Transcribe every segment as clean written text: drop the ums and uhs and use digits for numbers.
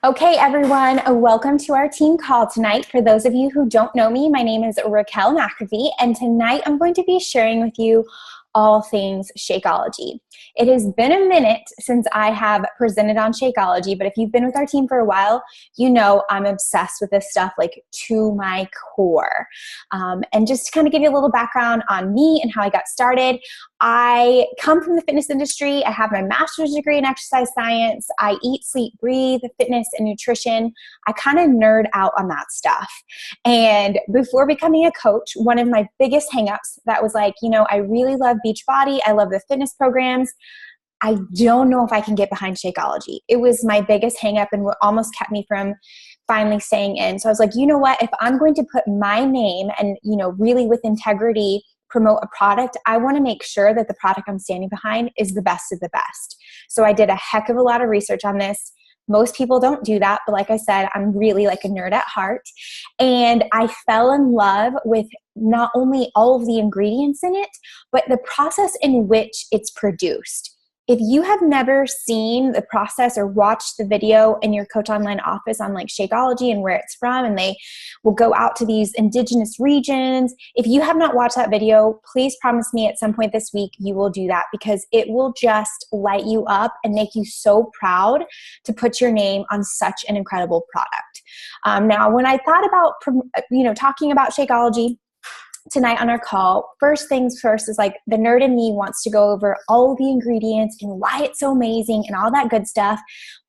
Okay, everyone, welcome to our team call tonight. For those of you who don't know me, my name is Raquel McAfee, and tonight I'm going to be sharing with you all things Shakeology. It has been a minute since I have presented on Shakeology, but if you've been with our team for a while, you know I'm obsessed with this stuff like to my core. And just to kind of give you a little background on me and how I got started, I come from the fitness industry. I have my master's degree in exercise science. I eat, sleep, breathe fitness and nutrition. I kind of nerd out on that stuff. And before becoming a coach, one of my biggest hangups that was like, I really love Beachbody. I love the fitness programs. I don't know if I can get behind Shakeology. It was my biggest hangup and what almost kept me from finally staying in. So I was like, you know what? If I'm going to put my name and, really with integrity promote a product, I want to make sure that the product I'm standing behind is the best of the best. So I did a heck of a lot of research on this. Most people don't do that, but like I said, I'm really like a nerd at heart. And I fell in love with not only all of the ingredients in it, but the process in which it's produced. If you have never seen the process or watched the video in your Coach Online office on like Shakeology and where it's from, and they will go out to these indigenous regions. If you have not watched that video, please promise me at some point this week you will do that, because it will just light you up and make you so proud to put your name on such an incredible product. Now, when I thought about, talking about Shakeology tonight on our call, first things first is like the nerd in me wants to go over all the ingredients and why it's so amazing and all that good stuff.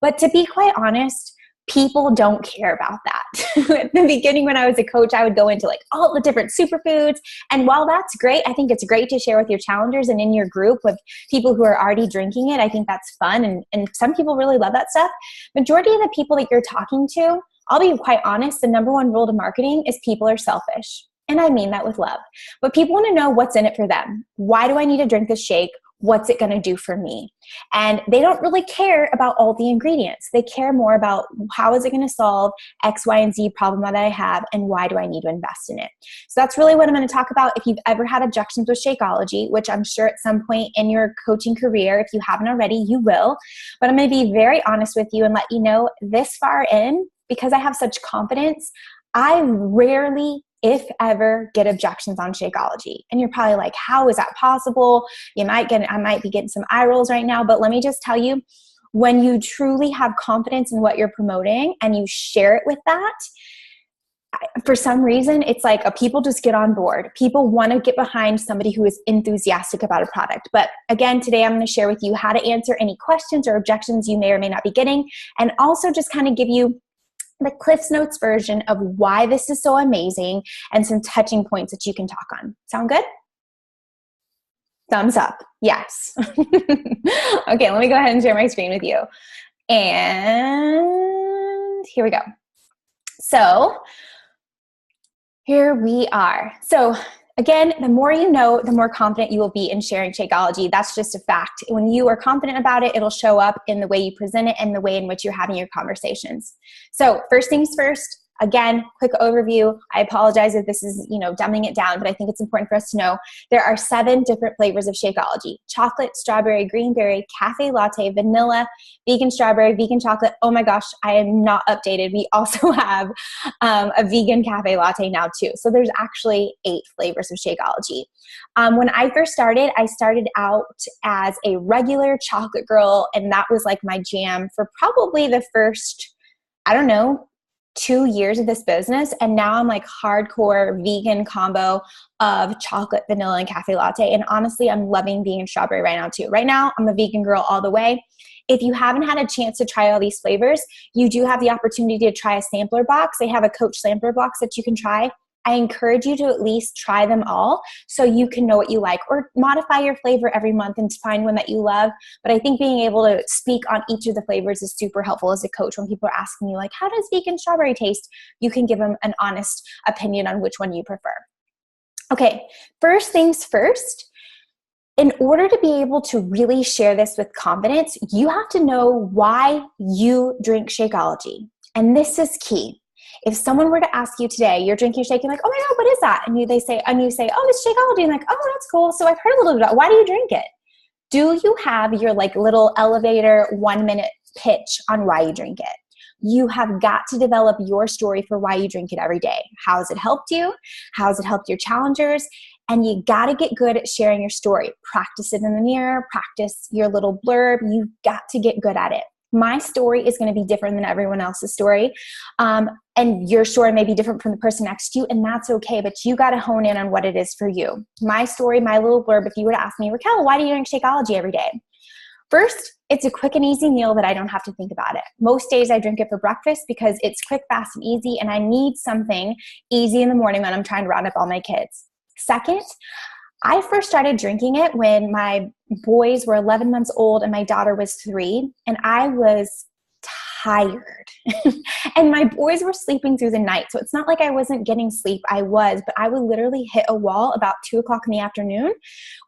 But to be quite honest, people don't care about that. At the beginning when I was a coach, I would go into like all the different superfoods. And while that's great, I think it's great to share with your challengers and in your group with people who are already drinking it. I think that's fun. And some people really love that stuff. Majority of the people that you're talking to, I'll be quite honest, the number one rule to marketing is people are selfish. And I mean that with love. But people want to know what's in it for them. Why do I need to drink this shake? What's it going to do for me? And they don't really care about all the ingredients. They care more about how is it going to solve X, Y, and Z problem that I have, and why do I need to invest in it? So that's really what I'm going to talk about. If you've ever had objections with Shakeology, which I'm sure at some point in your coaching career, if you haven't already, you will. But I'm going to be very honest with you and let you know this far in, because I have such confidence, I rarely, if ever, get objections on Shakeology. And you're probably like, how is that possible? I might be getting some eye rolls right now, but let me just tell you, when you truly have confidence in what you're promoting and you share it with that, for some reason, it's like people just get on board. People want to get behind somebody who is enthusiastic about a product. But again, today I'm going to share with you how to answer any questions or objections you may or may not be getting, and also just kind of give you the Cliff's Notes version of why this is so amazing and some touching points that you can talk on. Sound good? Thumbs up. Yes. Okay, let me go ahead and share my screen with you. And here we go. So here we are. So again, the more you know, the more confident you will be in sharing Shakeology. That's just a fact. When you are confident about it, it'll show up in the way you present it and the way in which you're having your conversations. So first things first, again, quick overview. I apologize if this is, dumbing it down, but I think it's important for us to know there are 7 different flavors of Shakeology: chocolate, strawberry, green berry, cafe latte, vanilla, vegan strawberry, vegan chocolate. Oh my gosh, I am not updated. We also have a vegan cafe latte now too. So there's actually 8 flavors of Shakeology. When I first started, I started out as a regular chocolate girl, and that was like my jam for probably the first, 2 years of this business. And now I'm like hardcore vegan combo of chocolate, vanilla, and cafe latte. And honestly, I'm loving vegan strawberry right now too. Right now, I'm a vegan girl all the way. If you haven't had a chance to try all these flavors, you do have the opportunity to try a sampler box. They have a Coach sampler box that you can try. I encourage you to at least try them all so you can know what you like, or modify your flavor every month and find one that you love. But I think being able to speak on each of the flavors is super helpful as a coach. When people are asking you like, how does vegan strawberry taste? You can give them an honest opinion on which one you prefer. Okay, first things first. In order to be able to really share this with confidence, you have to know why you drink Shakeology. And this is key. If someone were to ask you today, you're drinking a shake, you're like, oh my God, what is that? And you say, oh, it's Shakeology. I'm like, oh, that's cool. So I've heard a little bit about, why do you drink it? Do you have your like little elevator 1-minute pitch on why you drink it? You have got to develop your story for why you drink it every day. How has it helped you? How has it helped your challengers? And you got to get good at sharing your story. Practice it in the mirror, practice your little blurb. You've got to get good at it. My story is going to be different than everyone else's story. And your story may be different from the person next to you, and that's okay, but you got to hone in on what it is for you. My story, my little blurb, if you were to ask me, Raquel, why do you drink Shakeology every day? First, it's a quick and easy meal that I don't have to think about it. Most days I drink it for breakfast because it's quick, fast, and easy, and I need something easy in the morning when I'm trying to round up all my kids. Second, I first started drinking it when my boys were 11 months old and my daughter was 3, and I was tired. And my boys were sleeping through the night. So it's not like I wasn't getting sleep. I was, but I would literally hit a wall about 2 o'clock in the afternoon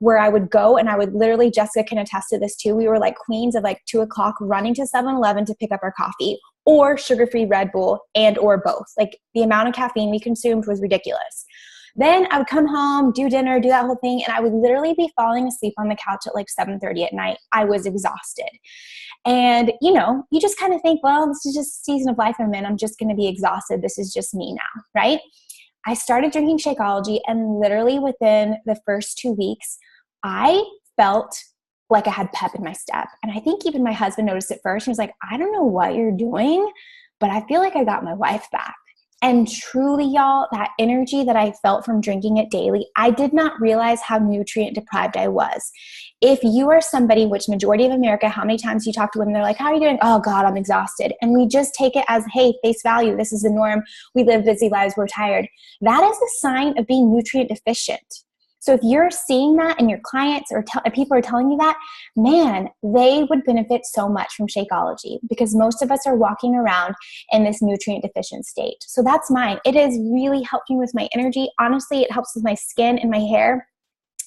where I would go and I would literally, Jessica can attest to this too. We were like queens of like 2 o'clock running to 7-Eleven to pick up our coffee or sugar-free Red Bull and or both. Like the amount of caffeine we consumed was ridiculous. Then I would come home, do dinner, do that whole thing, and I would literally be falling asleep on the couch at like 7:30 at night. I was exhausted. And, you just kind of think, well, this is just a season of life I'm in. I'm just going to be exhausted. This is just me now, right? I started drinking Shakeology, and literally within the first 2 weeks, I felt like I had pep in my step. And I think even my husband noticed it first. He was like, I don't know what you're doing, but I feel like I got my wife back. And truly, y'all, that energy that I felt from drinking it daily, I did not realize how nutrient deprived I was. If you are somebody, which majority of America, how many times you talk to women, they're like, how are you doing? Oh God, I'm exhausted. And we just take it as, hey, face value. This is the norm. We live busy lives. We're tired. That is a sign of being nutrient deficient. So if you're seeing that and your clients or people are telling you that, man, they would benefit so much from Shakeology because most of us are walking around in this nutrient deficient state. So that's mine. It has really helped me with my energy. Honestly, it helps with my skin and my hair.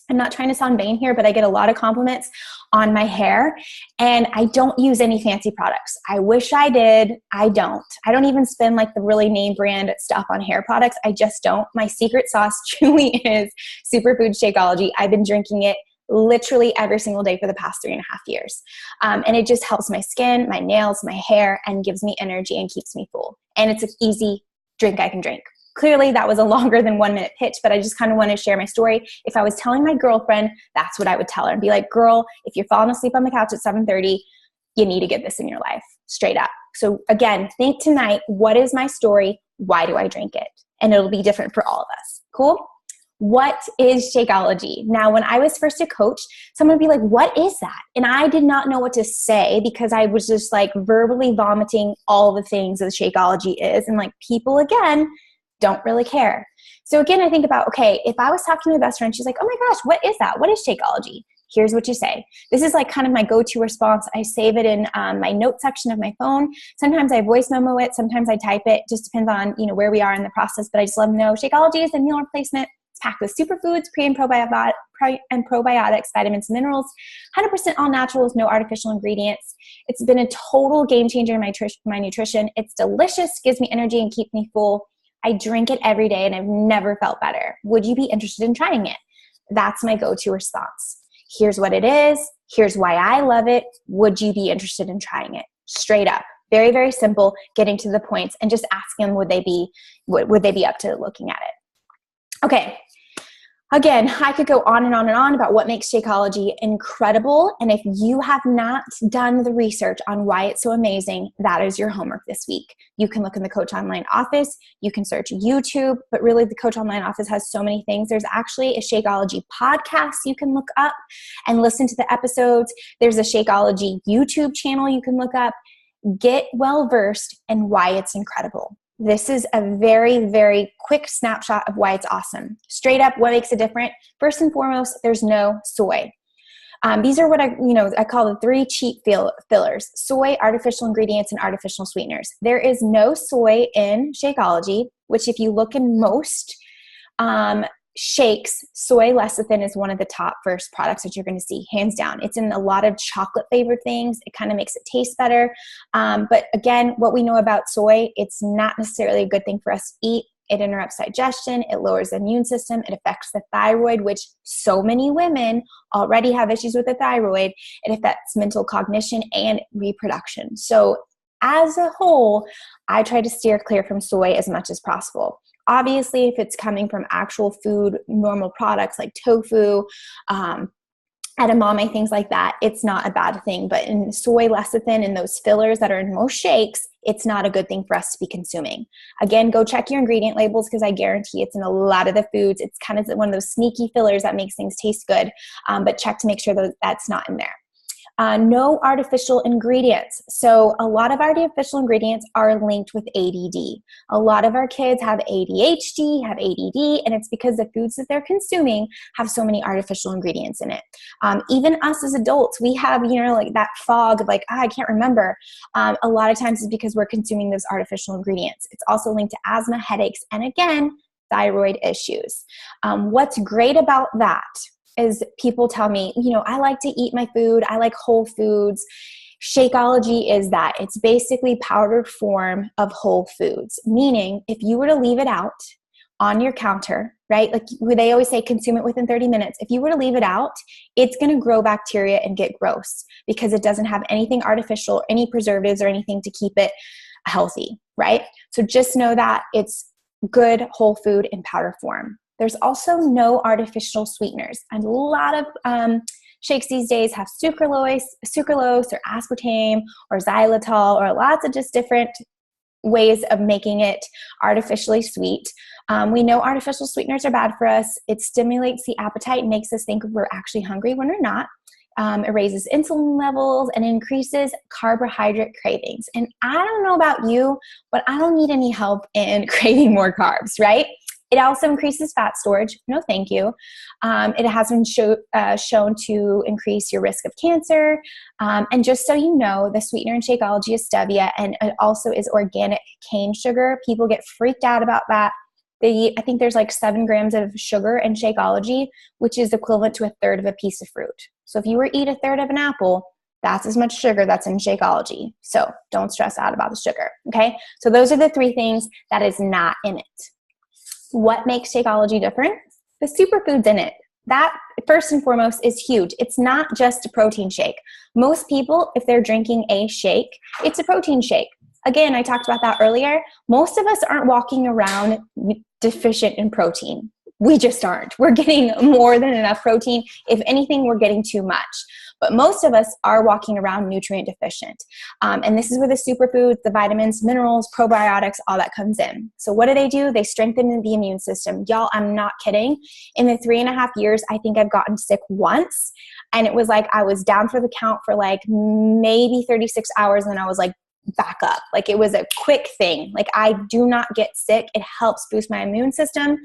I'm not trying to sound vain here, but I get a lot of compliments on my hair, and I don't use any fancy products. I wish I did. I don't. I don't even spend like the really name brand stuff on hair products. I just don't. My secret sauce truly is Superfood Shakeology. I've been drinking it literally every single day for the past 3.5 years. And it just helps my skin, my nails, my hair, and gives me energy and keeps me full. And it's an easy drink I can drink. Clearly, that was a longer than 1 minute pitch, but I just kind of want to share my story. If I was telling my girlfriend, that's what I would tell her and be like, girl, if you're falling asleep on the couch at 7:30, you need to get this in your life, straight up. So again, think tonight, what is my story? Why do I drink it? And it'll be different for all of us. Cool? What is Shakeology? Now, when I was first a coach, someone would be like, what is that? And I did not know what to say because I was just like verbally vomiting all the things that Shakeology is. And like people, again, don't really care. So again, I think about, okay, if I was talking to my best friend, she's like, oh my gosh, what is that? What is Shakeology? Here's what you say. This is like kind of my go-to response. I save it in my note section of my phone. Sometimes I voice memo it. Sometimes I type it. Just depends on, where we are in the process. But I just let them know Shakeology is a meal replacement. It's packed with superfoods, pre and probiotics, vitamins and minerals, 100% all naturals, no artificial ingredients. It's been a total game changer in my nutrition. It's delicious, gives me energy and keeps me full. I drink it every day and I've never felt better. Would you be interested in trying it? That's my go-to response. Here's what it is. Here's why I love it. Would you be interested in trying it? Straight up. Very, very simple, getting to the points and just asking them, would they be up to looking at it? Okay. Again, I could go on and on and on about what makes Shakeology incredible. And if you have not done the research on why it's so amazing, that is your homework this week. You can look in the Coach Online office. You can search YouTube, but really the Coach Online office has so many things. There's actually a Shakeology podcast you can look up and listen to the episodes. There's a Shakeology YouTube channel you can look up. Get well-versed in why it's incredible. This is a very, very quick snapshot of why it's awesome. Straight up, what makes it different? First and foremost, there's no soy. These are what I call the 3 cheap fillers: soy, artificial ingredients, and artificial sweeteners. There is no soy in Shakeology, which if you look in most shakes, soy lecithin is one of the top first products that you're going to see, hands down. It's in a lot of chocolate flavored things. It kind of makes it taste better. But again, what we know about soy, it's not necessarily a good thing for us to eat. It interrupts digestion. It lowers the immune system. It affects the thyroid, which so many women already have issues with the thyroid. It affects mental cognition and reproduction. So as a whole, I try to steer clear from soy as much as possible. Obviously, if it's coming from actual food, normal products like tofu, edamame, things like that, it's not a bad thing. But in soy lecithin and those fillers that are in most shakes, it's not a good thing for us to be consuming. Again, go check your ingredient labels because I guarantee it's in a lot of the foods. It's kind of one of those sneaky fillers that makes things taste good, but check to make sure that that's not in there. No artificial ingredients. So a lot of artificial ingredients are linked with ADD. A lot of our kids have ADHD, have ADD, and it's because the foods that they're consuming have so many artificial ingredients in it. Even us as adults, we have, like that fog of like, I can't remember. A lot of times it's because we're consuming those artificial ingredients. It's also linked to asthma, headaches, and again, thyroid issues. What's great about that is people tell me, I like to eat my food. I like whole foods. Shakeology is that. It's basically powdered form of whole foods, meaning if you were to leave it out on your counter, right? Like they always say, consume it within 30 minutes. If you were to leave it out, it's going to grow bacteria and get gross because it doesn't have anything artificial, any preservatives or anything to keep it healthy, right? So just know that it's good whole food in powder form. There's also no artificial sweeteners. And a lot of shakes these days have sucralose or aspartame or xylitol or lots of just different ways of making it artificially sweet. We know artificial sweeteners are bad for us. It stimulates the appetite and makes us think we're actually hungry when we're not. It raises insulin levels and increases carbohydrate cravings. And I don't know about you, but I don't need any help in craving more carbs, right? It also increases fat storage. No, thank you. It has been shown to increase your risk of cancer. And just so you know, the sweetener in Shakeology is stevia, and it also is organic cane sugar. People get freaked out about that. I think there's like 7 grams of sugar in Shakeology, which is equivalent to a third of a piece of fruit. So if you were to eat a third of an apple, that's as much sugar that's in Shakeology. So don't stress out about the sugar, okay? So those are the 3 things that is not in it. What makes Shakeology different? The superfoods in it. That, first and foremost, is huge. It's not just a protein shake. Most people, if they're drinking a shake, it's a protein shake. Again, I talked about that earlier. Most of us aren't walking around deficient in protein. We just aren't. We're getting more than enough protein. If anything, we're getting too much. But most of us are walking around nutrient deficient. And this is where the superfoods, the vitamins, minerals, probiotics, all that comes in. So what do? They strengthen the immune system. Y'all, I'm not kidding. In the 3.5 years, I think I've gotten sick once. And it was like I was down for the count for like maybe 36 hours. And then I was like, back up. Like it was a quick thing. Like I do not get sick. It helps boost my immune system.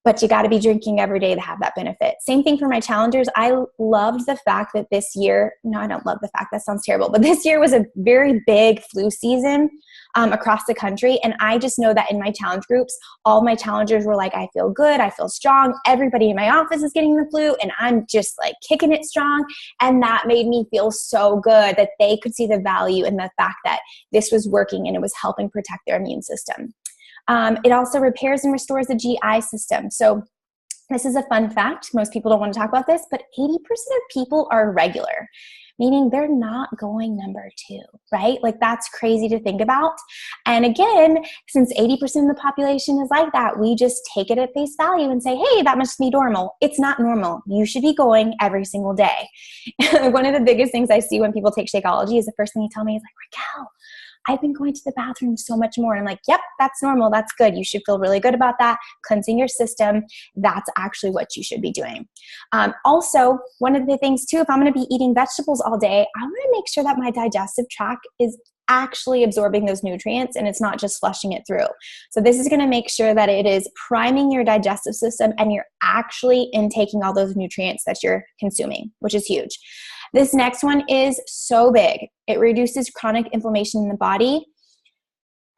But you got to be drinking every day to have that benefit. Same thing for my challengers. I loved the fact that this year, no, I don't love the fact, that sounds terrible, but this year was a very big flu season across the country. And I just know that in my challenge groups, all my challengers were like, I feel good, I feel strong. Everybody in my office is getting the flu and I'm just like kicking it strong. And that made me feel so good that they could see the value in the fact that this was working and it was helping protect their immune system. It also repairs and restores the GI system. So this is a fun fact. Most people don't want to talk about this, but 80% of people are regular, meaning they're not going number 2, right? Like that's crazy to think about. And again, since 80% of the population is like that, we just take it at face value and say, hey, that must be normal. It's not normal. You should be going every single day. One of the biggest things I see when people take Shakeology is the first thing you tell me is like, Raquel, I've been going to the bathroom so much more. And I'm like, yep, that's normal. That's good. You should feel really good about that. Cleansing your system. That's actually what you should be doing. Also, one of the things too, if I'm going to be eating vegetables all day, I want to make sure that my digestive tract is actually absorbing those nutrients and it's not just flushing it through. So this is going to make sure that it is priming your digestive system and you're actually intaking all those nutrients that you're consuming, which is huge. This next one is so big. It reduces chronic inflammation in the body.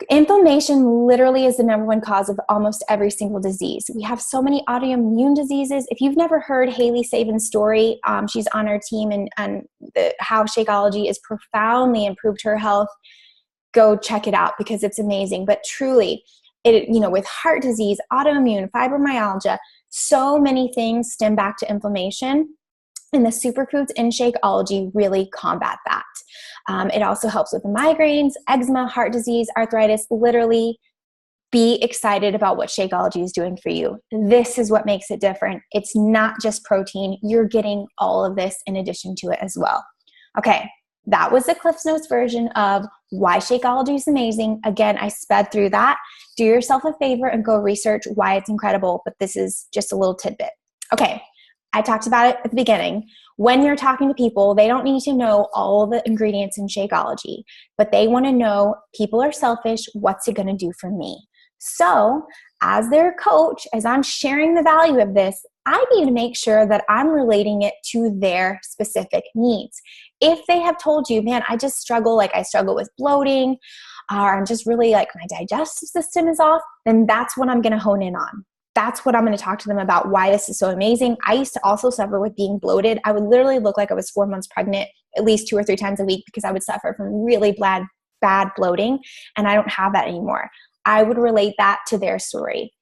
Inflammation literally is the number 1 cause of almost every single disease. We have so many autoimmune diseases. If you've never heard Haley Savin's story, she's on our team and how Shakeology has profoundly improved her health, go check it out because it's amazing. But truly, with heart disease, autoimmune, fibromyalgia, so many things stem back to inflammation. And the superfoods in Shakeology really combat that. It also helps with migraines, eczema, heart disease, arthritis. Literally, be excited about what Shakeology is doing for you. This is what makes it different. It's not just protein. You're getting all of this in addition to it as well. Okay, that was the Cliff's Notes version of why Shakeology is amazing. Again, I sped through that. Do yourself a favor and go research why it's incredible, but this is just a little tidbit. Okay, I talked about it at the beginning. When you're talking to people, they don't need to know all the ingredients in Shakeology, but they want to know, people are selfish, what's it going to do for me? So as their coach, as I'm sharing the value of this, I need to make sure that I'm relating it to their specific needs. If they have told you, man, I just struggle, like I struggle with bloating, or I'm just really like my digestive system is off, then that's what I'm going to hone in on. That's what I'm going to talk to them about, why this is so amazing. I used to also suffer with being bloated. I would literally look like I was 4 months pregnant at least 2 or 3 times a week because I would suffer from really bad bloating, and I don't have that anymore. I would relate that to their story.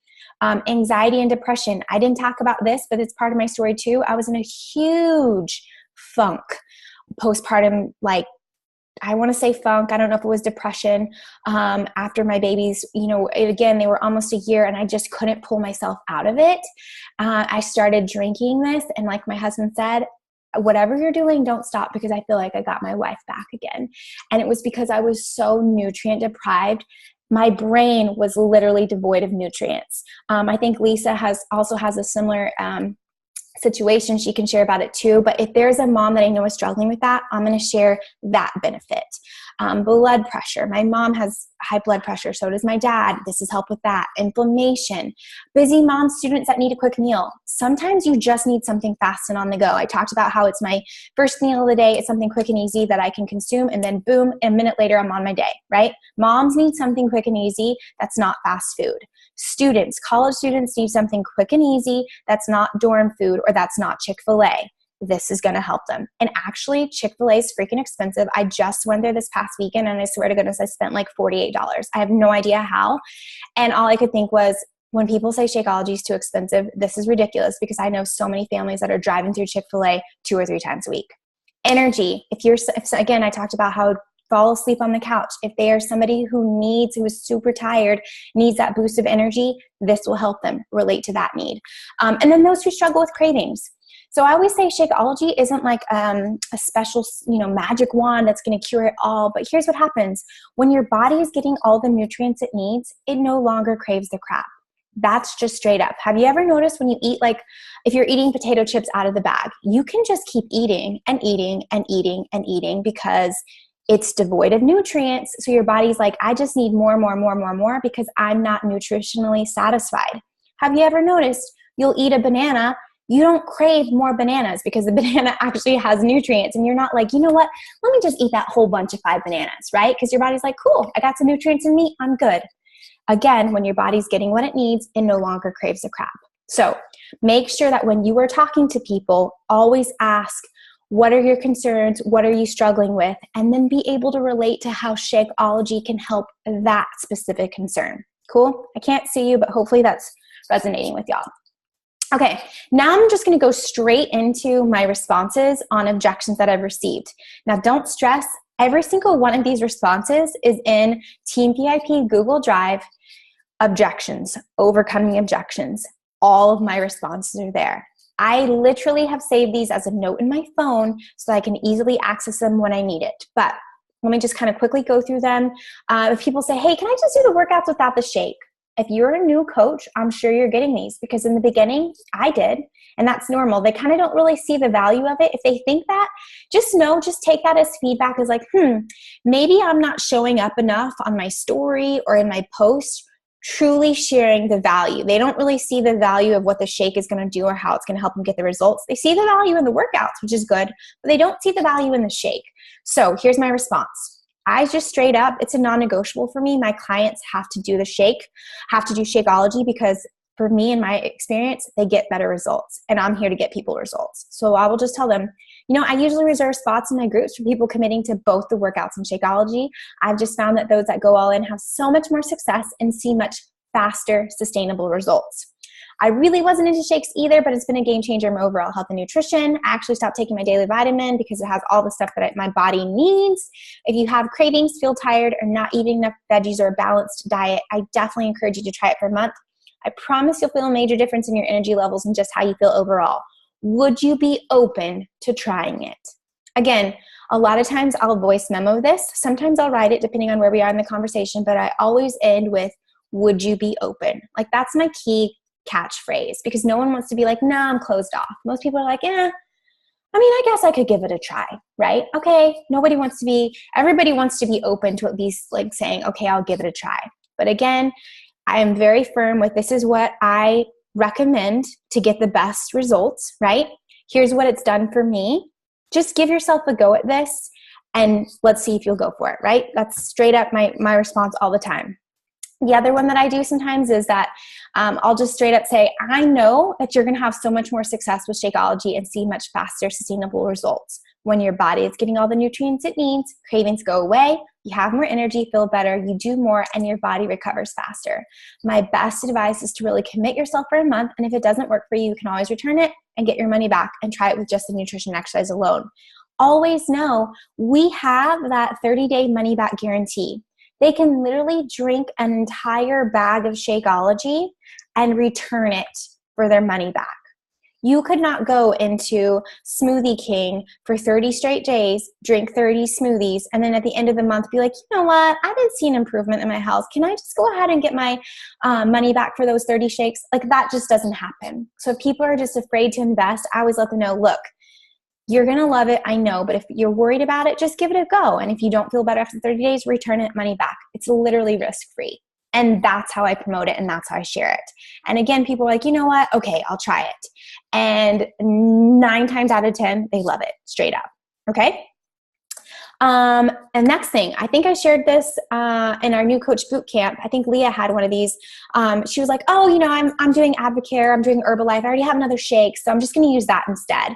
Anxiety and depression. I didn't talk about this, but it's part of my story too. I was in a huge funk postpartum, like I want to say funk. I don't know if it was depression after my babies, again, they were almost a year and I just couldn't pull myself out of it. I started drinking this, and like my husband said, whatever you're doing, don't stop, because I feel like I got my life back again. And it was because I was so nutrient deprived. My brain was literally devoid of nutrients. I think Lisa also has a similar situation. She can share about it too. But if there's a mom that I know is struggling with that, I'm going to share that benefit. Blood pressure. My mom has high blood pressure. So does my dad. This has helped with that. Inflammation. Busy mom students that need a quick meal. Sometimes you just need something fast and on the go. I talked about how it's my first meal of the day. It's something quick and easy that I can consume, and then boom, a minute later I'm on my day, right? Moms need something quick and easy that's not fast food. Students, college students need something quick and easy that's not dorm food or that's not Chick-fil-A. This is going to help them. And actually, Chick-fil-A is freaking expensive. I just went there this past weekend, and I swear to goodness, I spent like $48. I have no idea how. And all I could think was, when people say Shakeology is too expensive, this is ridiculous, because I know so many families that are driving through Chick-fil-A 2 or 3 times a week. Energy. Again, I talked about how fall asleep on the couch. If they are somebody who is super tired, needs that boost of energy, this will help them relate to that need. And then those who struggle with cravings. So I always say Shakeology isn't like a special, magic wand that's going to cure it all. But here's what happens. When your body is getting all the nutrients it needs, it no longer craves the crap. That's just straight up. Have you ever noticed when you eat, if you're eating potato chips out of the bag, you can just keep eating and eating and eating and eating because it's devoid of nutrients. So your body's like, I just need more because I'm not nutritionally satisfied. Have you ever noticed you'll eat a banana, you don't crave more bananas because the banana actually has nutrients, and you're not like, you know what, let me just eat that whole bunch of 5 bananas, right? Because your body's like, cool, I got some nutrients in me, I'm good. Again, when your body's getting what it needs, it no longer craves the crap. So make sure that when you are talking to people, always ask, what are your concerns? What are you struggling with? And then be able to relate to how Shakeology can help that specific concern. Cool? I can't see you, but hopefully that's resonating with y'all. Okay, now I'm just going to go straight into my responses on objections that I've received. Now, don't stress. Every single one of these responses is in Team VIP Google Drive. Objections, overcoming objections. All of my responses are there. I literally have saved these as a note in my phone so I can easily access them when I need it. But let me just kind of quickly go through them. If people say, hey, can I just do the workouts without the shake? If you're a new coach, I'm sure you're getting these, because in the beginning, I did, and that's normal. They kind of don't really see the value of it. If they think that, just take that as feedback, as like, maybe I'm not showing up enough on my story or in my post, truly sharing the value. They don't really see the value of what the shake is going to do or how it's going to help them get the results. They see the value in the workouts, which is good, but they don't see the value in the shake. So here's my response. I just straight up, it's a non-negotiable for me. My clients have to do Shakeology, because for me, in my experience, they get better results, and I'm here to get people results. So I will just tell them, I usually reserve spots in my groups for people committing to both the workouts and Shakeology. I've just found that those that go all in have so much more success and see much faster, sustainable results. I really wasn't into shakes either, but it's been a game changer in my overall health and nutrition. I actually stopped taking my daily vitamin because it has all the stuff that my body needs. If you have cravings, feel tired, or not eating enough veggies or a balanced diet, I definitely encourage you to try it for a month. I promise you'll feel a major difference in your energy levels and just how you feel overall. Would you be open to trying it? Again, a lot of times I'll voice memo this. Sometimes I'll write it depending on where we are in the conversation, but I always end with, would you be open? Like that's my key catchphrase because no one wants to be like, nah, I'm closed off. Most people are like, I guess I could give it a try, right? Okay, everybody wants to be open to at least like saying, okay, I'll give it a try. But again, I am very firm with this is what I recommend to get the best results, right? Here's what it's done for me. Just give yourself a go at this and let's see if you'll go for it, right? That's straight up my response all the time. The other one that I do sometimes is that I'll just straight up say, I know that you're going to have so much more success with Shakeology and see much faster sustainable results. When your body is getting all the nutrients it needs, cravings go away, you have more energy, feel better, you do more, and your body recovers faster. My best advice is to really commit yourself for a month, and if it doesn't work for you, you can always return it and get your money back and try it with just the nutrition exercise alone. Always know we have that 30-day money-back guarantee. They can literally drink an entire bag of Shakeology and return it for their money back. You could not go into Smoothie King for 30 straight days, drink 30 smoothies, and then at the end of the month be like, you know what, I didn't see an improvement in my health. Can I just go ahead and get my money back for those 30 shakes? Like that just doesn't happen. So if people are just afraid to invest, I always let them know, look, you're going to love it, I know, but if you're worried about it, just give it a go. And if you don't feel better after 30 days, return it money back. It's literally risk-free. And that's how I promote it and that's how I share it. And again, people are like, you know what? Okay, I'll try it. And 9 times out of 10, they love it straight up. Okay? And next thing, I think I shared this in our new coach boot camp. I think Leah had one of these. She was like, oh, I'm doing Advocare, I'm doing Herbalife. I already have another shake, so I'm just going to use that instead.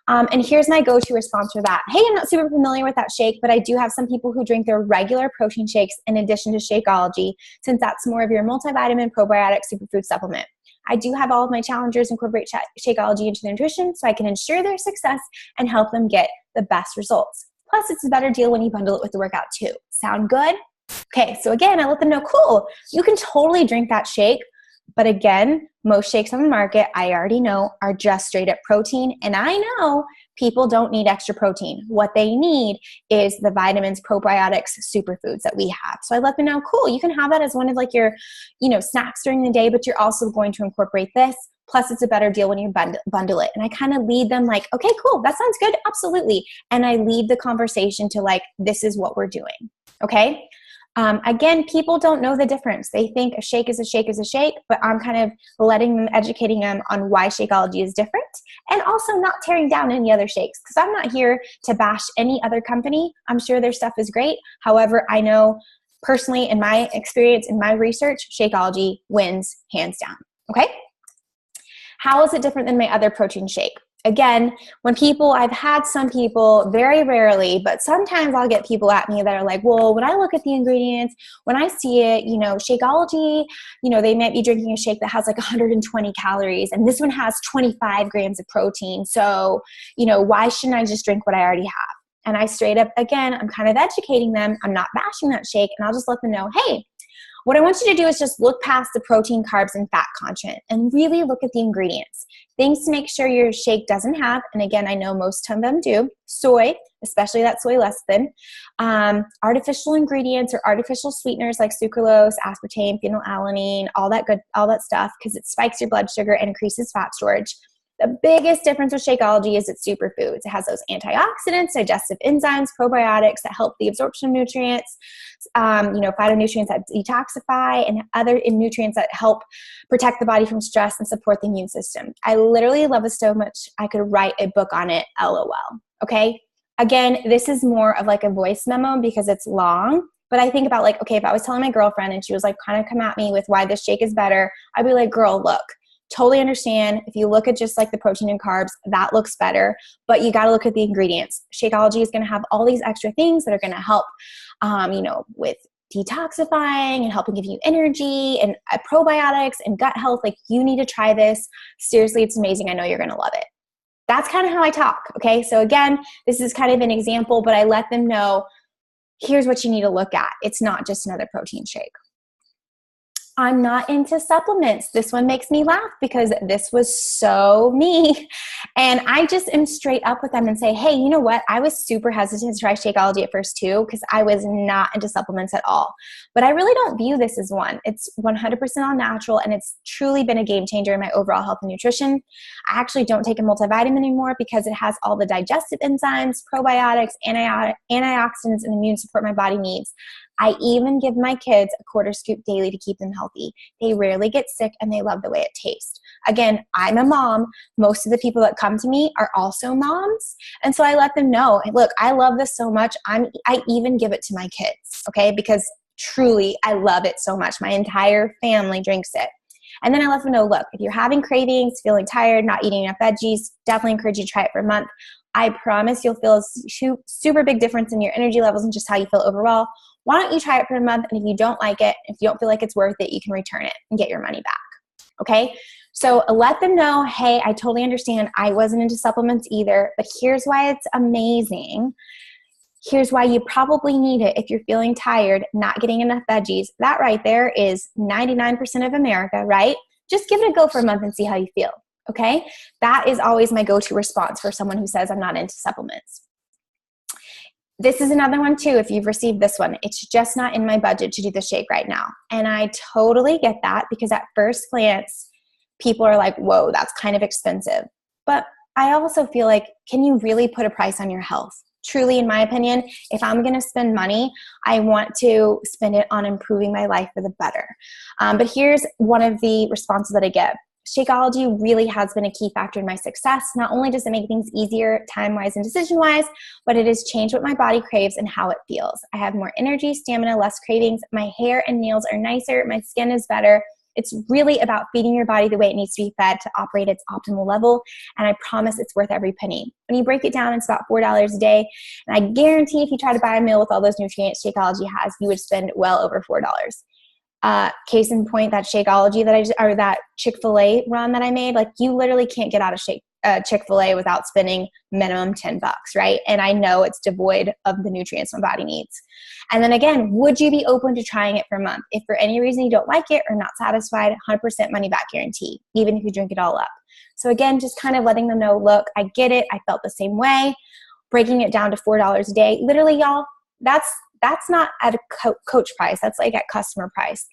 And here's my go-to response for that. Hey, I'm not super familiar with that shake, but I do have some people who drink their regular protein shakes in addition to Shakeology, since that's more of your multivitamin, probiotic, superfood supplement. I do have all of my challengers incorporate Shakeology into their nutrition so I can ensure their success and help them get the best results. Plus, it's a better deal when you bundle it with the workout too. Sound good? Okay, so again, I let them know, cool, you can totally drink that shake. But again, most shakes on the market, I already know, are just straight up protein. And I know people don't need extra protein. What they need is the vitamins, probiotics, superfoods that we have. So I let them know, cool, you can have that as one of like your, snacks during the day, but you're also going to incorporate this. Plus, it's a better deal when you bundle it. And I kind of lead them like, okay, cool, that sounds good, absolutely. And I lead the conversation to like, this is what we're doing, okay? Again, people don't know the difference. They think a shake is a shake is a shake, but I'm kind of educating them on why Shakeology is different and also not tearing down any other shakes because I'm not here to bash any other company. I'm sure their stuff is great. However, I know personally in my experience, in my research, Shakeology wins hands down. Okay? How is it different than my other protein shake? Again, I've had some people, very rarely, but sometimes I'll get people at me that are like, well, when I look at the ingredients, when I see it, Shakeology, they might be drinking a shake that has like 120 calories and this one has 25 grams of protein. So, why shouldn't I just drink what I already have? And I straight up, again, I'm kind of educating them. I'm not bashing that shake and I'll just let them know, hey, what I want you to do is just look past the protein, carbs, and fat content and really look at the ingredients. Things to make sure your shake doesn't have, and again, I know most of them do, soy, especially that soy lecithin, artificial ingredients or artificial sweeteners like sucralose, aspartame, phenylalanine, all that stuff, because it spikes your blood sugar and increases fat storage. The biggest difference with Shakeology is it's superfoods. It has those antioxidants, digestive enzymes, probiotics that help the absorption of nutrients, phytonutrients that detoxify, and other nutrients that help protect the body from stress and support the immune system. I literally love it so much I could write a book on it, LOL. Okay? Again, this is more of like a voice memo because it's long. But I think about like, okay, if I was telling my girlfriend and she was like kind of come at me with why this shake is better, I'd be like, girl, look. Totally understand. If you look at just like the protein and carbs, that looks better, but you got to look at the ingredients. Shakeology is going to have all these extra things that are going to help, with detoxifying and helping give you energy and probiotics and gut health. Like, you need to try this. Seriously, it's amazing. I know you're going to love it. That's kind of how I talk. Okay. So again, this is kind of an example, but I let them know, here's what you need to look at. It's not just another protein shake. I'm not into supplements. This one makes me laugh because this was so me. And I just am straight up with them and say, hey, you know what? I was super hesitant to try Shakeology at first too, because I was not into supplements at all. But I really don't view this as one. It's 100% all natural, and it's truly been a game changer in my overall health and nutrition. I actually don't take a multivitamin anymore because it has all the digestive enzymes, probiotics, antioxidants, and immune support my body needs. I even give my kids a quarter scoop daily to keep them healthy. They rarely get sick, and they love the way it tastes. Again, I'm a mom. Most of the people that come to me are also moms. And so I let them know, look, I love this so much. I even give it to my kids, okay? Because truly, I love it so much. My entire family drinks it. And then I let them know, look, if you're having cravings, feeling tired, not eating enough veggies, definitely encourage you to try it for a month. I promise you'll feel a super big difference in your energy levels and just how you feel overall. Why don't you try it for a month? And if you don't like it, if you don't feel like it's worth it, you can return it and get your money back. Okay? So let them know, hey, I totally understand. I wasn't into supplements either, but here's why it's amazing. Here's why you probably need it if you're feeling tired, not getting enough veggies. That right there is 99% of America, right? Just give it a go for a month and see how you feel. Okay? That is always my go-to response for someone who says I'm not into supplements. This is another one too, if you've received this one. It's just not in my budget to do the shake right now. And I totally get that, because at first glance, people are like, whoa, that's kind of expensive. But I also feel like, can you really put a price on your health? Truly, in my opinion, if I'm going to spend money, I want to spend it on improving my life for the better. But here's one of the responses that I get. Shakeology really has been a key factor in my success. Not only does it make things easier time-wise and decision-wise, but it has changed what my body craves and how it feels. I have more energy, stamina, less cravings. My hair and nails are nicer. My skin is better. It's really about feeding your body the way it needs to be fed to operate its optimal level. And I promise it's worth every penny. When you break it down, it's about $4 a day. And I guarantee if you try to buy a meal with all those nutrients Shakeology has, you would spend well over $4. Case in point, that Shakeology that Chick-fil-A run that I made, like, you literally can't get out of Chick-fil-A without spending minimum $10, right? And I know it's devoid of the nutrients my body needs. And then again, would you be open to trying it for a month? If for any reason you don't like it or not satisfied, 100% money back guarantee, even if you drink it all up. So again, just kind of letting them know, look, I get it. I felt the same way. Breaking it down to $4 a day. Literally, y'all, that's not at a coach price. That's like at customer price.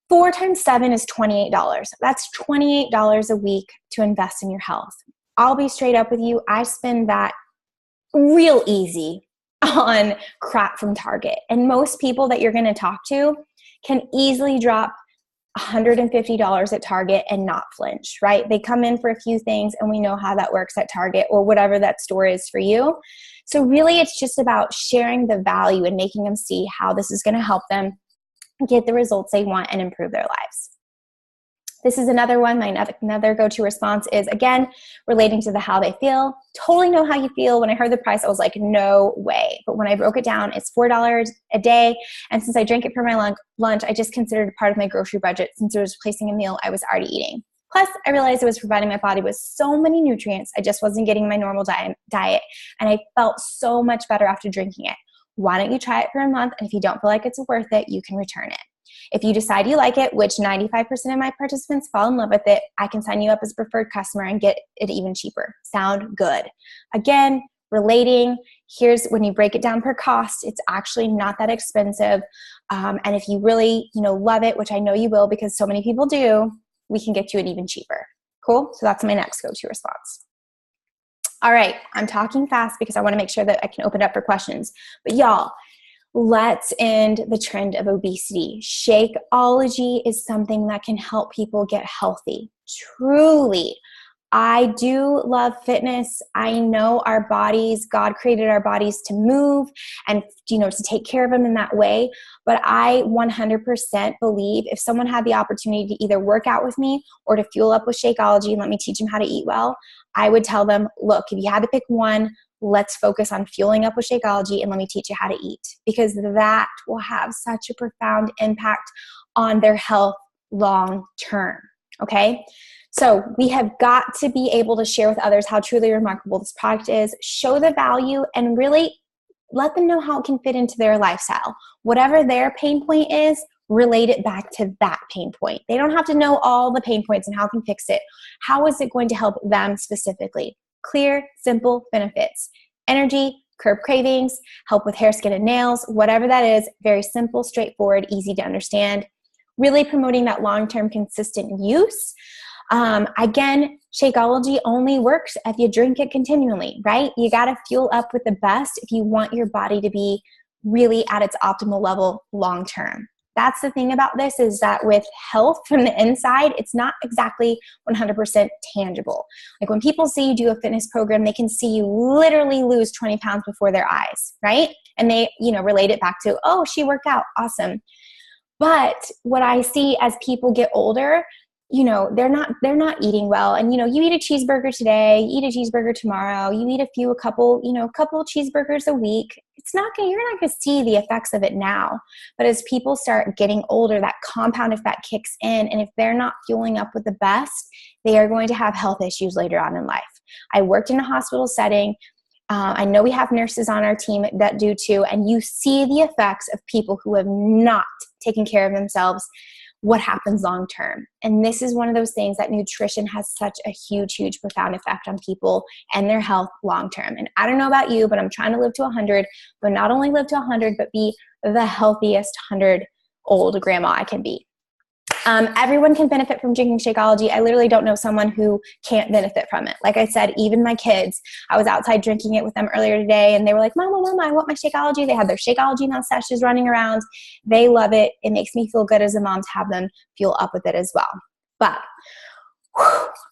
4 times 7 is $28. That's $28 a week to invest in your health. I'll be straight up with you. I spend that real easy on crap from Target. And most people that you're going to talk to can easily drop $150 at Target and not flinch, right? They come in for a few things, and we know how that works at Target or whatever that store is for you. So really, it's just about sharing the value and making them see how this is going to help them get the results they want and improve their lives. This is another one. My another go-to response is, again, relating to the how they feel. Totally know how you feel. When I heard the price, I was like, no way. But when I broke it down, it's $4 a day. And since I drank it for my lunch, I just considered it part of my grocery budget, since it was replacing a meal I was already eating. Plus, I realized it was providing my body with so many nutrients. I just wasn't getting my normal diet. And I felt so much better after drinking it. Why don't you try it for a month? And if you don't feel like it's worth it, you can return it. If you decide you like it, which 95% of my participants fall in love with it, I can sign you up as a preferred customer and get it even cheaper. Sound good? Again, relating, here's when you break it down per cost, it's actually not that expensive. And if you really, love it, which I know you will because so many people do, we can get you it even cheaper. Cool? So that's my next go-to response. All right, I'm talking fast because I want to make sure that I can open it up for questions. But y'all, let's end the trend of obesity. Shakeology is something that can help people get healthy. Truly. I do love fitness. I know our bodies, God created our bodies to move and, to take care of them in that way. But I 100% believe if someone had the opportunity to either work out with me or to fuel up with Shakeology and let me teach them how to eat well, I would tell them, look, if you had to pick one, let's focus on fueling up with Shakeology and let me teach you how to eat, because that will have such a profound impact on their health long term. Okay. So we have got to be able to share with others how truly remarkable this product is, show the value, and really let them know how it can fit into their lifestyle. Whatever their pain point is, relate it back to that pain point. They don't have to know all the pain points and how it can fix it. How is it going to help them specifically? Clear, simple benefits. Energy, curb cravings, help with hair, skin, and nails, whatever that is, very simple, straightforward, easy to understand. Really promoting that long-term consistent use. Again, Shakeology only works if you drink it continually, right? You got to fuel up with the best if you want your body to be really at its optimal level long-term. That's the thing about this, is that with health from the inside, it's not exactly 100% tangible. Like when people see you do a fitness program, they can see you literally lose 20 pounds before their eyes, right? And they, relate it back to, oh, she worked out. Awesome. But what I see as people get older, they're not eating well. And, you eat a cheeseburger today, you eat a cheeseburger tomorrow, you eat a couple cheeseburgers a week. You're not going to see the effects of it now. But as people start getting older, that compound effect kicks in. And if they're not fueling up with the best, they are going to have health issues later on in life. I worked in a hospital setting. I know we have nurses on our team that do too. And you see the effects of people who have not taken care of themselves, what happens long term. And this is one of those things that nutrition has such a huge, huge, profound effect on people and their health long term. And I don't know about you, but I'm trying to live to 100, but not only live to 100, but be the healthiest 100-old grandma I can be. Everyone can benefit from drinking Shakeology. I literally don't know someone who can't benefit from it. Like I said, even my kids, I was outside drinking it with them earlier today, and they were like, Mama, I want my Shakeology. They had their Shakeology mustaches running around. They love it. It makes me feel good as a mom to have them fuel up with it as well. But,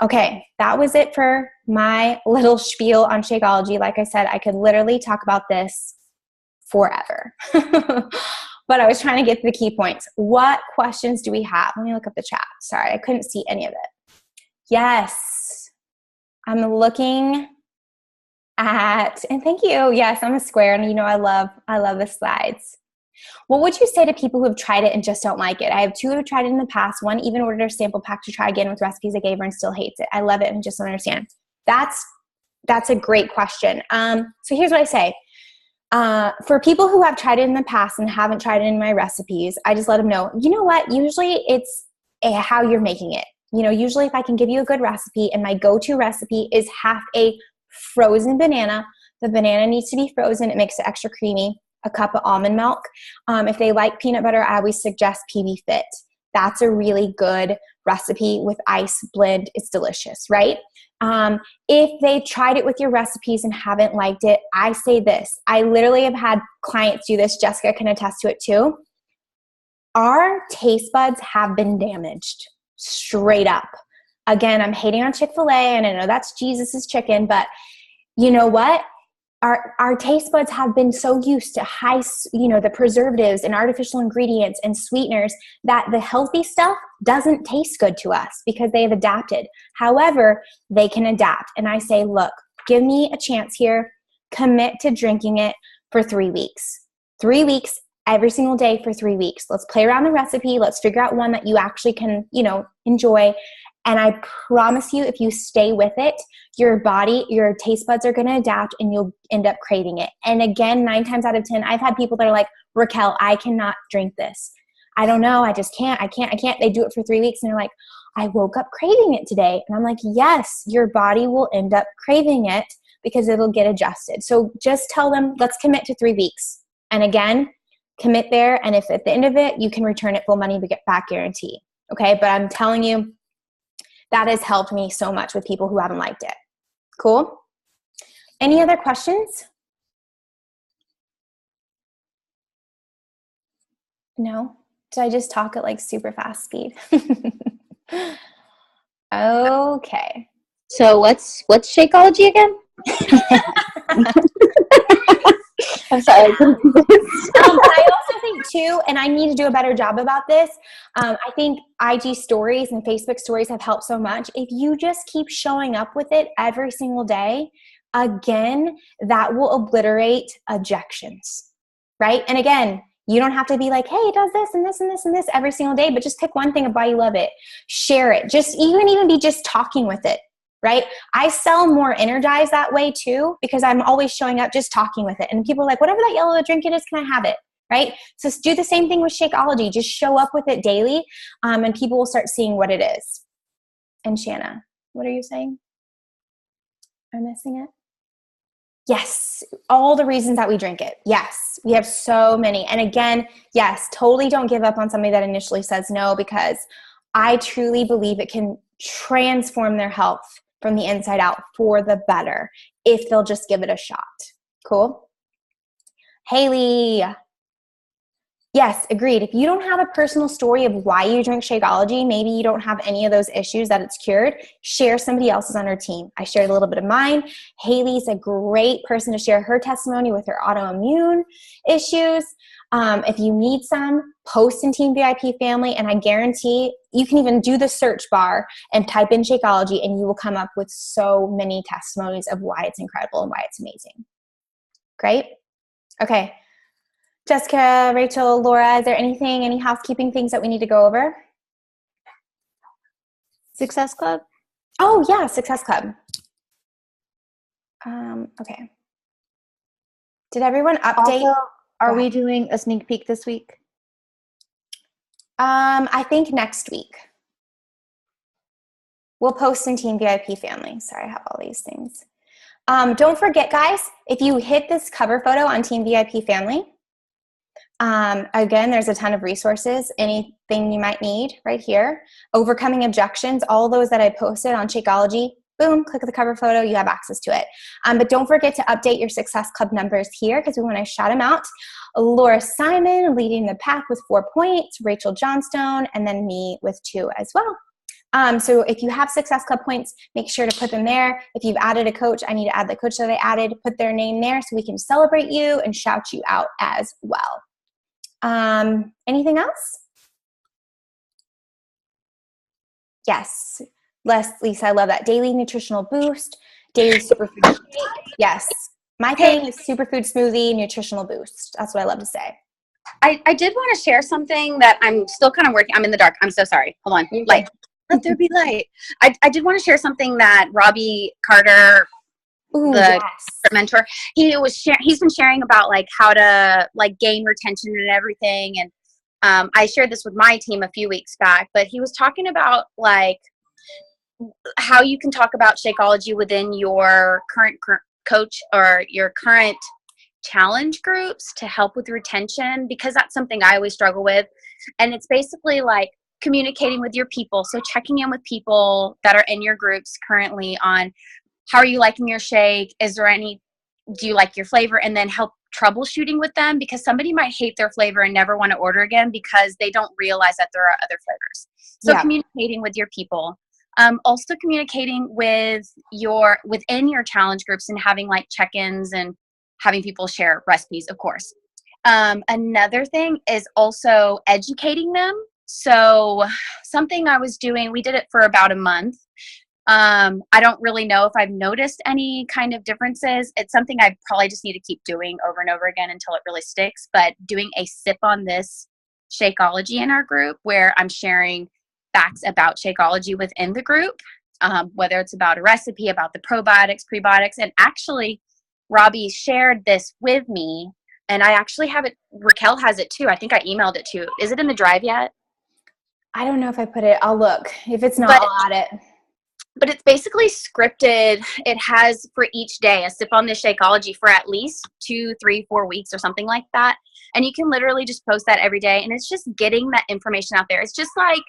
okay, that was it for my little spiel on Shakeology. Like I said, I could literally talk about this forever. But I was trying to get to the key points. What questions do we have? Let me look up the chat. Sorry, I couldn't see any of it. Yes, I'm looking at, and thank you. Yes, I'm a square, and I love the slides. What would you say to people who have tried it and just don't like it? I have 2 who have tried it in the past. One even ordered a sample pack to try again with recipes I gave her and still hates it. I love it and just don't understand. That's a great question. So here's what I say. For people who have tried it in the past and haven't tried it in my recipes, I just let them know, you know what? Usually it's how you're making it. Usually if I can give you a good recipe, and my go-to recipe is half a frozen banana. The banana needs to be frozen. It makes it extra creamy. A cup of almond milk. If they like peanut butter, I always suggest PB Fit. That's a really good recipe with ice blend. It's delicious, right? If they tried it with your recipes and haven't liked it, I say this. I literally have had clients do this. Jessica can attest to it too. Our taste buds have been damaged, straight up. Again, I'm hating on Chick-fil-A, and I know that's Jesus's chicken, but you know what? Our taste buds have been so used to the preservatives and artificial ingredients and sweeteners that the healthy stuff doesn't taste good to us because they have adapted. However, they can adapt. And I say, look, give me a chance here. Commit to drinking it for 3 weeks. 3 weeks, every single day for 3 weeks. Let's play around the recipe. Let's figure out one that you actually can, enjoy. And I promise you, if you stay with it, your body, your taste buds are going to adapt and you'll end up craving it. And again, 9 times out of 10, I've had people that are like, Raquel, I cannot drink this. I don't know. I just can't. I can't. They do it for 3 weeks and they're like, I woke up craving it today. And I'm like, yes, your body will end up craving it because it'll get adjusted. So just tell them, let's commit to 3 weeks. And again, commit there. And if at the end of it, you can return it full money back guarantee. Okay. But I'm telling you, that has helped me so much with people who haven't liked it. Cool? Any other questions? No? Did I just talk at like super fast speed? Okay. So what's Shakeology again? I'm sorry. I also think too, and I need to do a better job about this. I think IG stories and Facebook stories have helped so much. If you just keep showing up with it every single day, again, that will obliterate objections, right? And again, you don't have to be like, hey, it does this and this and this and this every single day, but just pick one thing of why you love it. Share it. Just, you can even be just talking with it, right? I sell more energized that way too, because I'm always showing up just talking with it. And people are like, whatever that yellow drink it is, can I have it? Right? So do the same thing with Shakeology. Just show up with it daily, and people will start seeing what it is. And Shanna, what are you saying? Am I missing it? Yes, all the reasons that we drink it. Yes, we have so many. And again, yes, totally don't give up on somebody that initially says no, because I truly believe it can transform their health from the inside out for the better if they'll just give it a shot. Cool? Haley. Yes, agreed. If you don't have a personal story of why you drink Shakeology, maybe you don't have any of those issues that it's cured, share somebody else's on our team. I shared a little bit of mine. Haley's a great person to share her testimony with her autoimmune issues. If you need some, post in Team VIP Family, and I guarantee you can even do the search bar and type in Shakeology, and you will come up with so many testimonies of why it's incredible and why it's amazing. Great? Okay. Jessica, Rachel, Laura, is there any housekeeping things that we need to go over? Success Club? Oh, yeah, Success Club. Okay. Did everyone update? Also, are we doing a sneak peek this week? I think next week. We'll post in Team VIP Family. Sorry, I have all these things. Don't forget, guys, if you hit this cover photo on Team VIP Family, again, there's a ton of resources, anything you might need right here. Overcoming objections, all those that I posted on Shakeology, boom, click the cover photo, you have access to it. But don't forget to update your Success Club numbers here, because we want to shout them out. Laura Simon leading the pack with 4 points, Rachel Johnstone, and then me with 2 as well. So if you have Success Club points, make sure to put them there. If you've added a coach, I need to add the coach that I added, put their name there so we can celebrate you and shout you out as well. Anything else? Yes. Lisa, I love that. Daily nutritional boost, daily superfood shake. Yes. My thing is superfood smoothie, nutritional boost. That's what I love to say. I did want to share something that I'm still kind of working. I'm in the dark. I'm so sorry. Hold on. Light. Let there be light. I did want to share something that Robbie Carter, mentor, he's been sharing about like how to like gain retention and everything. And I shared this with my team a few weeks back, but he was talking about like how you can talk about Shakeology within your current coach or your current challenge groups to help with retention, because that's something I always struggle with. And it's basically like communicating with your people. So checking in with people that are in your groups currently on how are you liking your shake? Do you like your flavor? And then help troubleshooting with them, because somebody might hate their flavor and never want to order again because they don't realize that there are other flavors. So communicating with your people. Also communicating within your challenge groups and having like check-ins and having people share recipes, of course. Another thing is also educating them. So something I was doing, we did it for about a month. I don't really know if I've noticed any kind of differences. It's something I probably just need to keep doing over and over again until it really sticks. But doing a sip on this Shakeology in our group, where I'm sharing facts about Shakeology within the group, whether it's about a recipe, about the probiotics, prebiotics. And actually, Robbie shared this with me, and I actually have it. Raquel has it too. I think I emailed it to you. Is it in the drive yet? I don't know if I put it. I'll look. If it's not, I'll add it. But it's basically scripted. It has for each day a sip on this Shakeology for at least 2, 3, 4 weeks or something like that. And you can literally just post that every day. And it's just getting that information out there. It's just like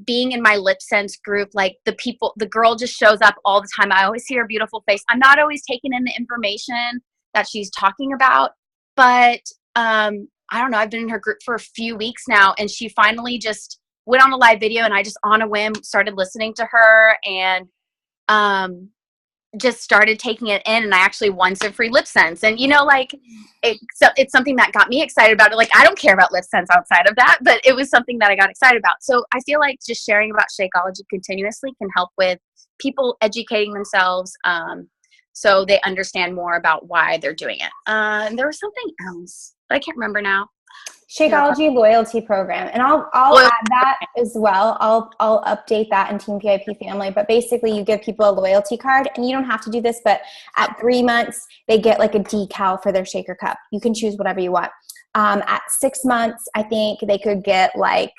being in my lip sense group, like the girl just shows up all the time. I always see her beautiful face. I'm not always taking in the information that she's talking about, but I don't know. I've been in her group for a few weeks now, and she finally just went on a live video, and I just on a whim started listening to her and just started taking it in, and I actually won some free lip sense. And it's something that got me excited about it. Like, I don't care about lip sense outside of that, but it was something that I got excited about. So I feel like just sharing about Shakeology continuously can help with people educating themselves so they understand more about why they're doing it. And there was something else, but I can't remember now. Shakeology loyalty program, and I'll add that as well. I'll update that in Team PIP family. But basically, you give people a loyalty card, and you don't have to do this. But at 3 months, they get like a decal for their shaker cup. You can choose whatever you want. At 6 months, I think they could get like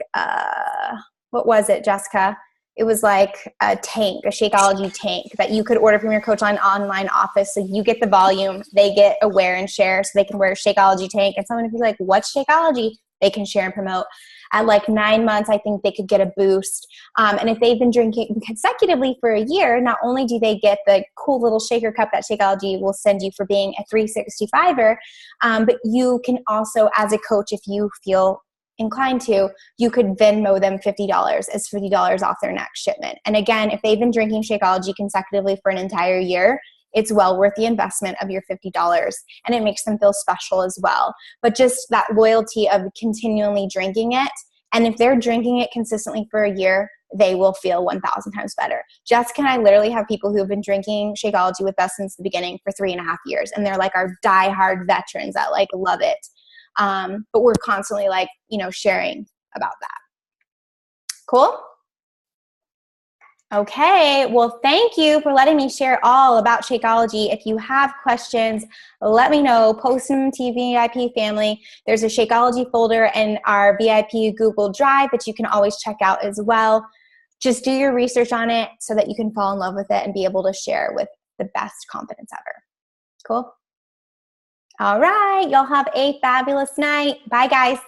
what was it, Jessica? It was like a tank, a Shakeology tank that you could order from your Coach Line online office. So you get the volume, they get a wear and share, so they can wear a Shakeology tank. And someone would be like, what's Shakeology? They can share and promote. At like 9 months, I think they could get a boost. And if they've been drinking consecutively for a year, not only do they get the cool little shaker cup that Shakeology will send you for being a 365er, but you can also, as a coach, if you feel inclined to, you could Venmo them $50 as $50 off their next shipment. And again, if they've been drinking Shakeology consecutively for an entire year, it's well worth the investment of your $50, and it makes them feel special as well. But just that loyalty of continually drinking it, and if they're drinking it consistently for a year, they will feel 1,000 times better. Jessica and I literally have people who have been drinking Shakeology with us since the beginning for 3.5 years, and they're like our diehard veterans that like love it. But we're constantly like, sharing about that. Cool? Okay. Well, thank you for letting me share all about Shakeology. If you have questions, let me know. Post them to VIP family. There's a Shakeology folder in our VIP Google Drive that you can always check out as well. Just do your research on it so that you can fall in love with it and be able to share with the best confidence ever. Cool? All right. Y'all have a fabulous night. Bye, guys.